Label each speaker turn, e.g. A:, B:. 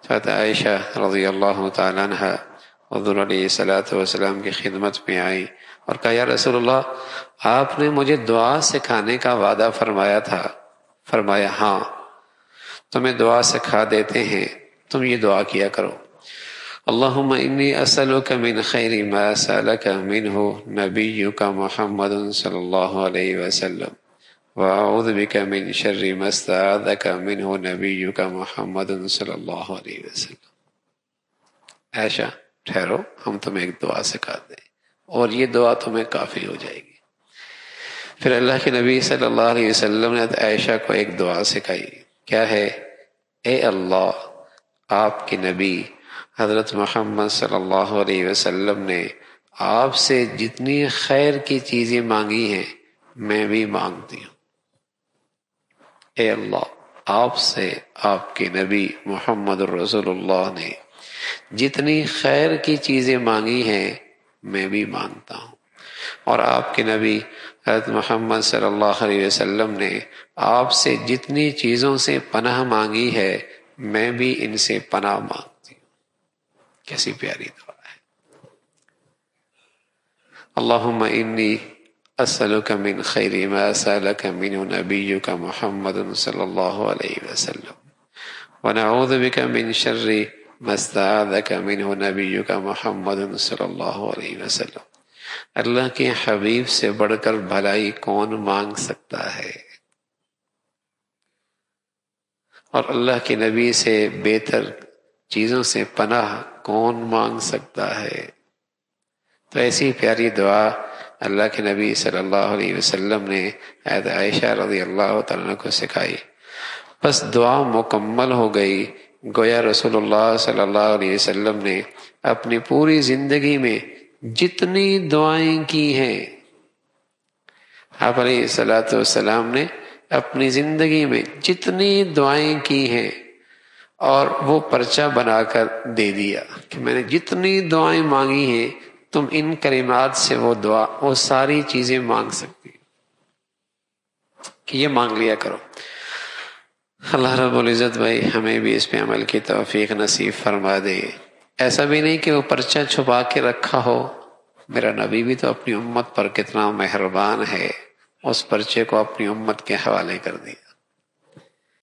A: حضرت عائشہ رضی اللہ تعالیٰ عنہ حضور علیہ الصلوۃ والسلام کی خدمت میں آئی اور کہا یا رسول اللہ آپ نے مجھے دعا سکھانے کا وعدہ فرمایا تھا. فرمایا ہاں تمہیں دعا سکھا دیتے ہیں، تم یہ دعا کیا کرو. اللہم انی اسألک من خیر ما سألک منہ نبیک محمد صلی اللہ علیہ وسلم وأعوذ بک من شر ما استعاذک منہ نبیک محمد صلی اللہ علیہ وسلم. عائشہ ٹھہرو، ہم تمہیں ایک دعا سکھا دیں اور یہ دعا تمہیں کافی ہو جائے گی. پھر اللہ کے نبی صلی اللہ علیہ وسلم نے عائشہ کو ایک دعا سکھائی. کیا ہے؟ اے اللہ، آپ کے نبی حضرت محمد صلی اللہ علیہ وسلم نے آپ سے جتنی خیر کی چیزیں مانگی ہیں میں بھی مانگتی ہوں. اے اللہ، آپ سے آپ کے نبی محمد رسول اللہ نے جتنی خیر کی چیزیں مانگی ہیں میں بھی مانگتا ہوں، اور آپ کے نبی حضرت محمد صلی اللہ علیہ وسلم نے آپ سے جتنی چیزوں سے پناہ مانگی ہے میں بھی ان سے پناہ مانگتی ہوں. کیسی پیاری دعا ہے. اللہم انی اسألک من خیر ما سألک منہ نبیک محمد صلی اللہ علیہ وسلم ونعوذ بک من شر ما استعاذک منہ نبیک محمد صلی اللہ علیہ وسلم. اللہ کے حبیب سے بڑھ کر بھلائی کون مانگ سکتا ہے، اور اللہ کے نبی سے بہتر چیزوں سے پناہ کون مانگ سکتا ہے. تو ایسی پیاری دعا اللہ کے نبی صلی اللہ علیہ وسلم نے حضرت عائشہ رضی اللہ تعالیٰ عنہ کو سکھائی. بس دعا مکمل ہو گئی. گویا رسول اللہ صلی اللہ علیہ وسلم نے اپنی پوری زندگی میں جتنی دعائیں کی ہیں، آپ علیہ الصلوۃ والسلام نے اپنی زندگی میں جتنی دعائیں کی ہیں اور وہ پرچہ بنا کر دے دیا کہ میں نے جتنی دعائیں مانگی ہیں تم ان کلمات سے وہ ساری چیزیں مانگ سکتی کہ یہ مانگ لیا کرو. اللہ رب العزت بھائی ہمیں بھی اس پہ عمل کی توفیق نصیب فرما دے. ایسا بھی نہیں کہ وہ پرچہ چھپا کے رکھا ہو. میرا نبی بھی تو اپنی امت پر کتنا مہربان ہے، اس پرچے کو اپنی امت کے حوالے کر دیا.